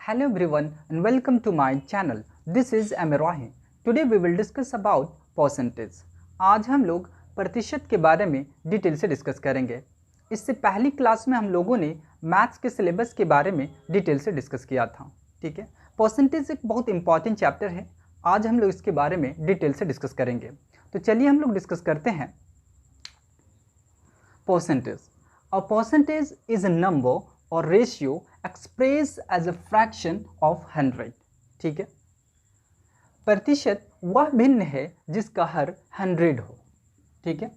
Hello everyone and welcome to my channel. This is Amirohi. Today we will discuss about percentage. आज हम लोग प्रतिशत के बारे में डिटेल से डिस्कस करेंगे। इससे पहली क्लास में हम लोगों ने मैथ्स के सिलेबस के बारे में डिटेल से डिस्कस किया था। ठीक है, परसेंटेज एक बहुत इंपॉर्टेंट चैप्टर है। आज हम लोग इसके बारे में डिटेल से डिस्कस करेंगे। तो चलिए हम लोग डिस्कस करते हैं percentage. A percentage is a number और ratio express as a fraction of 100। ठीक है, प्रतिशत वह भिन्न है जिसका हर 100 हो। ठीक है,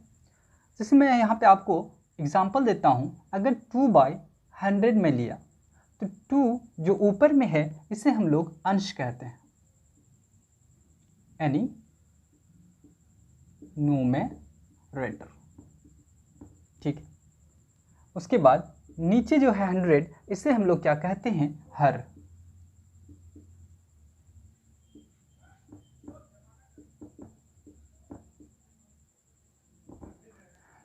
जैसे मैं यहाँ पे आपको एग्जांपल देता हूँ। अगर 2/100 में लिया तो 2 जो ऊपर में है इसे हम लोग अंश कहते हैं, यानी न्यूमरेटर। ठीक है, उसके बाद नीचे जो है 100 इसे हम लोग क्या कहते हैं, हर।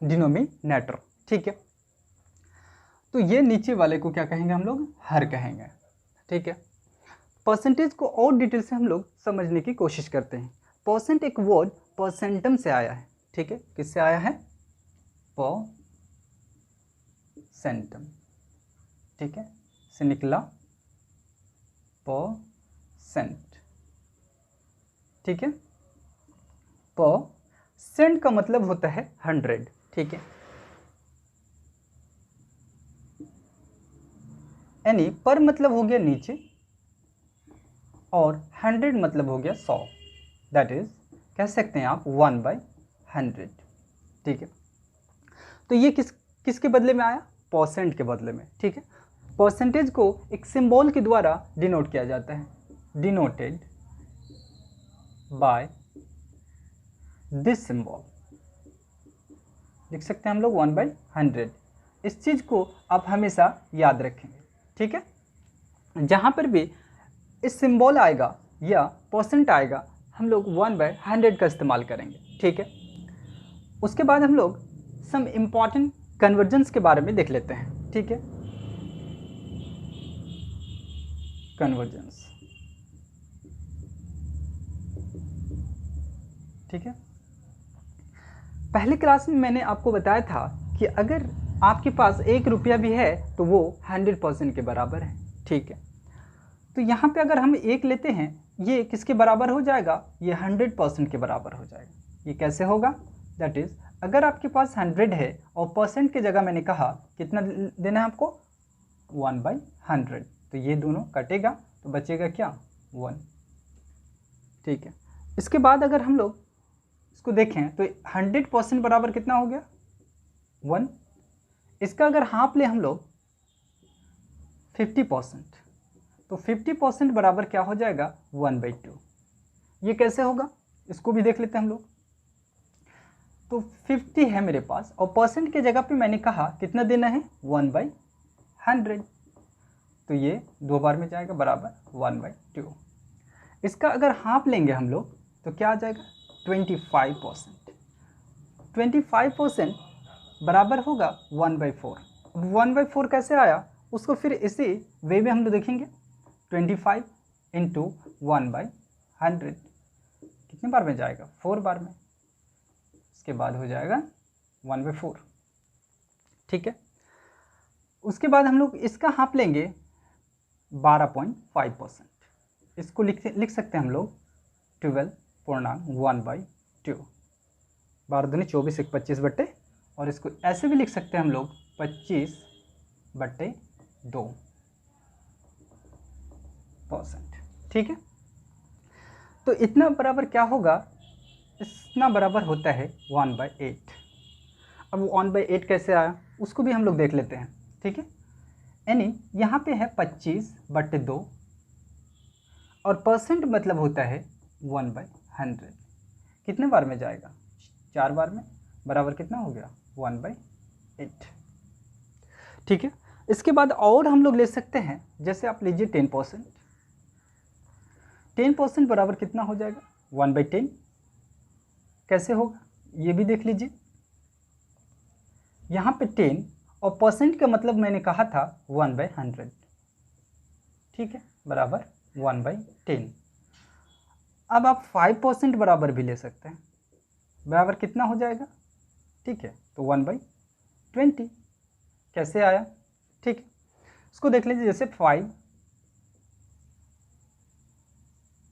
डिनोमिनेटर। ठीक है, तो ये नीचे वाले को क्या कहेंगे, हम लोग हर कहेंगे। ठीक है, परसेंटेज को और डिटेल से हम लोग समझने की कोशिश करते हैं। परसेंट एक वर्ड परसेंटम से आया है। ठीक है, किससे आया है, परसेंटम। ठीक है, से निकला परसेंट। ठीक है, परसेंट का मतलब होता है 100। ठीक है, यानी पर मतलब हो गया नीचे और 100 मतलब हो गया 100। दैट इज कह सकते हैं आप 1/100। ठीक है, तो ये किसके बदले में आया, परसेंट के बदले में। ठीक है, परसेंटेज को एक सिंबल के द्वारा डिनोट किया जाता है, डिनोटेड बाय दिस सिंबल। लिख सकते हैं हम लोग 1/100। इस चीज़ को आप हमेशा याद रखेंगे। ठीक है, जहाँ पर भी इस सिंबल आएगा या परसेंट आएगा हम लोग 1/100 का इस्तेमाल करेंगे। ठीक है, उसके बाद हम लोग सम इम्पॉर्टेंट कन्वर्जन्स के बारे में देख लेते हैं। ठीक है, कन्वर्जन्स। ठीक है, पहले क्लास में मैंने आपको बताया था कि अगर आपके पास 1 रुपया भी है तो वो 100% के बराबर है। ठीक है, तो यहाँ पे अगर हम 1 लेते हैं ये किसके बराबर हो जाएगा, ये 100% के बराबर हो जाएगा। ये कैसे होगा, दैट इज़ अगर आपके पास 100 है और परसेंट की जगह मैंने कहा कितना देना है आपको, 1/100, तो ये दोनों कटेगा तो बचेगा क्या, 1। ठीक है, इसके बाद अगर हम लोग इसको देखें तो 100% बराबर कितना हो गया, 1। इसका अगर हाफ ले हम लोग 50%, तो 50% बराबर क्या हो जाएगा, 1/2। ये कैसे होगा, इसको भी देख लेते हैं हम लोग। तो 50 है मेरे पास और परसेंट के जगह पे मैंने कहा कितना देना है, 1/100, तो ये 2 बार में जाएगा, बराबर 1/2। इसका अगर हाफ लेंगे हम लोग तो क्या आ जाएगा, 25%। 25% बराबर होगा 1/4। अब 1/4 कैसे आया, उसको फिर इसी वे में हम लोग देखेंगे। 25 × 1/100 कितने बार में जाएगा, 4 बार में। इसके बाद हो जाएगा 1/4। ठीक है, उसके बाद हम लोग इसका हाफ लेंगे 12.5%। इसको लिख सकते हैं हम लोग 12.1/2। 12 दूनी 24, 1 25/, और इसको ऐसे भी लिख सकते हैं हम लोग 25/2%। ठीक है, तो इतना बराबर क्या होगा, इतना बराबर होता है 1/8। अब 1/8 कैसे आया उसको भी हम लोग देख लेते हैं। ठीक है, यानी यहाँ पे है 25/2 और परसेंट मतलब होता है 1/100। कितने बार में जाएगा, 4 बार में, बराबर कितना हो गया, 1/8। ठीक है, इसके बाद और हम लोग ले सकते हैं, जैसे आप लीजिए 10%। 10% बराबर कितना हो जाएगा, 1/10। कैसे होगा ये भी देख लीजिए। यहाँ पे 10 और परसेंट का मतलब मैंने कहा था 1/100। ठीक है, बराबर 1/10। अब आप 5% बराबर भी ले सकते हैं, बराबर कितना हो जाएगा, ठीक है, तो 1/20 कैसे आया, ठीक है, इसको देख लीजिए, जैसे 5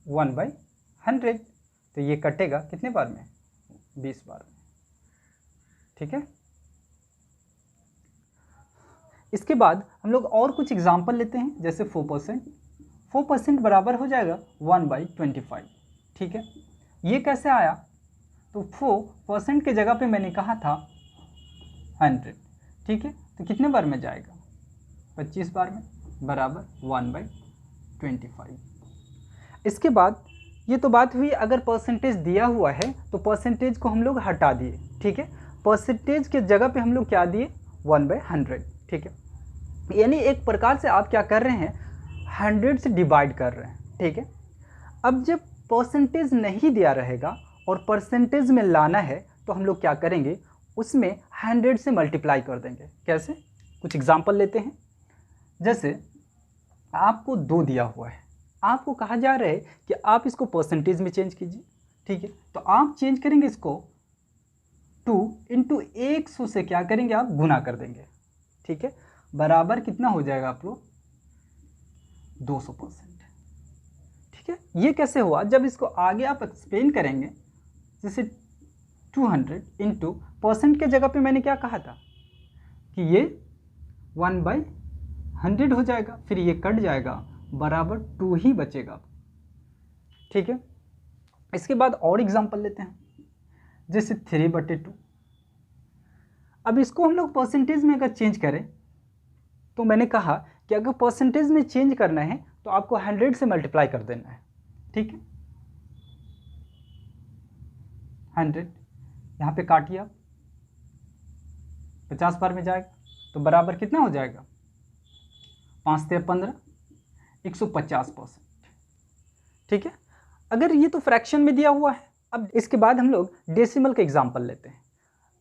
1/100, तो ये कटेगा कितने बार में, 20 बार में, ठीक है। इसके बाद हम लोग और कुछ एग्जाम्पल लेते हैं, जैसे 4% बराबर हो जाएगा 1/25, ठीक है। ये कैसे आया, तो 4% के जगह पे मैंने कहा था 100, ठीक है, तो कितने बार में जाएगा, 25 बार में, बराबर 1/25। इसके बाद ये तो बात हुई अगर परसेंटेज दिया हुआ है तो परसेंटेज को हम लोग हटा दिए, ठीक है, परसेंटेज के जगह पे हम लोग क्या दिए 1/100, ठीक है, यानी एक प्रकार से आप क्या कर रहे हैं 100 से डिवाइड कर रहे हैं, ठीक है। अब जब परसेंटेज नहीं दिया रहेगा और परसेंटेज में लाना है तो हम लोग क्या करेंगे, उसमें 100 से मल्टीप्लाई कर देंगे। कैसे, कुछ एग्जांपल लेते हैं, जैसे आपको 2 दिया हुआ है, आपको कहा जा रहा है कि आप इसको परसेंटेज में चेंज कीजिए, ठीक है, तो आप चेंज करेंगे इसको 2 × 100 से क्या करेंगे, आप गुना कर देंगे, ठीक है, बराबर कितना हो जाएगा आप लोग 200%, ठीक है। ये कैसे हुआ, जब इसको आगे आप एक्सप्लेन करेंगे, जैसे 200 × परसेंट के जगह पे मैंने क्या कहा था कि ये 1/100 हो जाएगा, फिर ये कट जाएगा, बराबर 2 ही बचेगा, ठीक है। इसके बाद और एग्जांपल लेते हैं, जैसे 3/2। अब इसको हम लोग परसेंटेज में अगर चेंज करें तो मैंने कहा कि अगर परसेंटेज में चेंज करना है तो आपको 100 से मल्टीप्लाई कर देना है, ठीक है, 100 यहाँ पे काटिए आप, 50 बार में जाएगा, तो बराबर कितना हो जाएगा, 5 × 15 150%, ठीक है। अगर ये तो फ्रैक्शन में दिया हुआ है। अब इसके बाद हम लोग डेसिमल का एग्जांपल लेते हैं।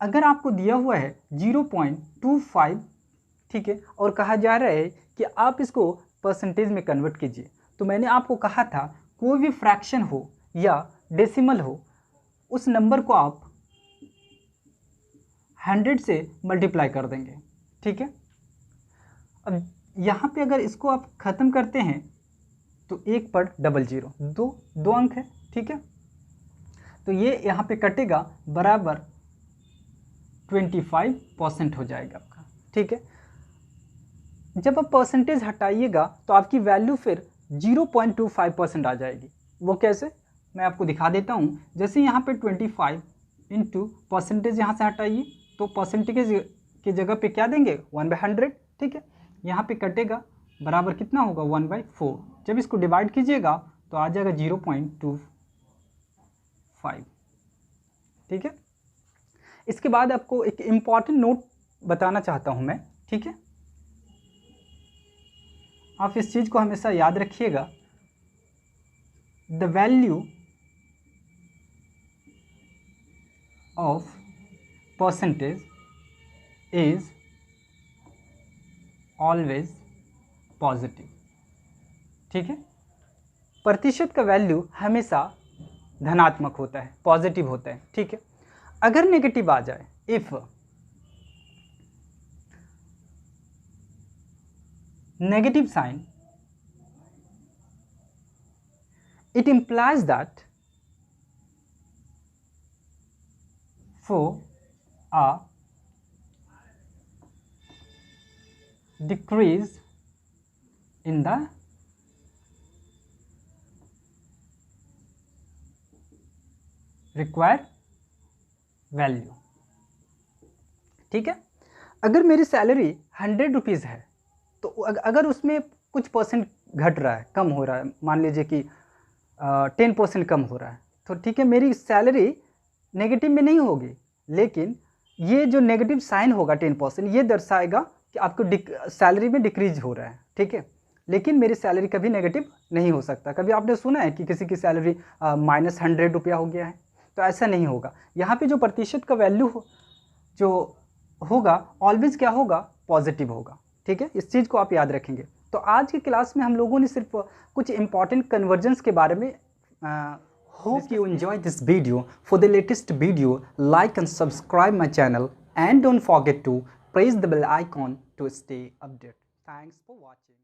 अगर आपको दिया हुआ है 0.25, ठीक है, और कहा जा रहा है कि आप इसको परसेंटेज में कन्वर्ट कीजिए, तो मैंने आपको कहा था कोई भी फ्रैक्शन हो या डेसिमल हो, उस नंबर को आप 100 से मल्टीप्लाई कर देंगे, ठीक है। अब यहाँ पे अगर इसको आप ख़त्म करते हैं तो 1/00, दो अंक है, ठीक है, तो ये यहाँ पे कटेगा, बराबर 25% हो जाएगा आपका, ठीक है। जब आप परसेंटेज हटाइएगा तो आपकी वैल्यू फिर 0.25% आ जाएगी। वो कैसे, मैं आपको दिखा देता हूँ। जैसे यहाँ पे 25 × परसेंटेज यहाँ से हटाइए तो परसेंटेज की जगह पे क्या देंगे 1/100, ठीक है, यहाँ पे कटेगा, बराबर कितना होगा 1/4। जब इसको डिवाइड कीजिएगा तो आ जाएगा 0.25, ठीक है। इसके बाद आपको एक इम्पॉर्टेंट नोट बताना चाहता हूँ मैं, ठीक है, आप इस चीज़ को हमेशा याद रखिएगा। The value of percentage is always positive, ठीक है। प्रतिशत का वैल्यू हमेशा धनात्मक होता है, पॉजिटिव होता है, ठीक है। अगर नेगेटिव आ जाए, if negative sign, it implies that for a decrease in the required value, ठीक है। अगर मेरी सैलरी 100 रुपीज़ है तो अगर उसमें कुछ परसेंट घट रहा है, कम हो रहा है, मान लीजिए कि 10% कम हो रहा है, तो ठीक है, मेरी सैलरी नेगेटिव में नहीं होगी, लेकिन ये जो नेगेटिव साइन होगा 10%, ये दर्शाएगा कि आपको सैलरी में डिक्रीज हो रहा है, ठीक है। लेकिन मेरी सैलरी कभी नेगेटिव नहीं हो सकता। कभी आपने सुना है कि किसी की सैलरी -100 रुपया हो गया है? तो ऐसा नहीं होगा। यहाँ पे जो प्रतिशत का वैल्यू जो होगा ऑलवेज क्या होगा, पॉजिटिव होगा, ठीक है। इस चीज़ को आप याद रखेंगे। तो तो आज की क्लास में हम लोगों ने सिर्फ कुछ इंपॉर्टेंट कन्वर्जन्स के बारे में hope you enjoy this video. For the latest video, like and subscribe my channel and don't forget to press the bell icon to stay updated. Thanks for watching.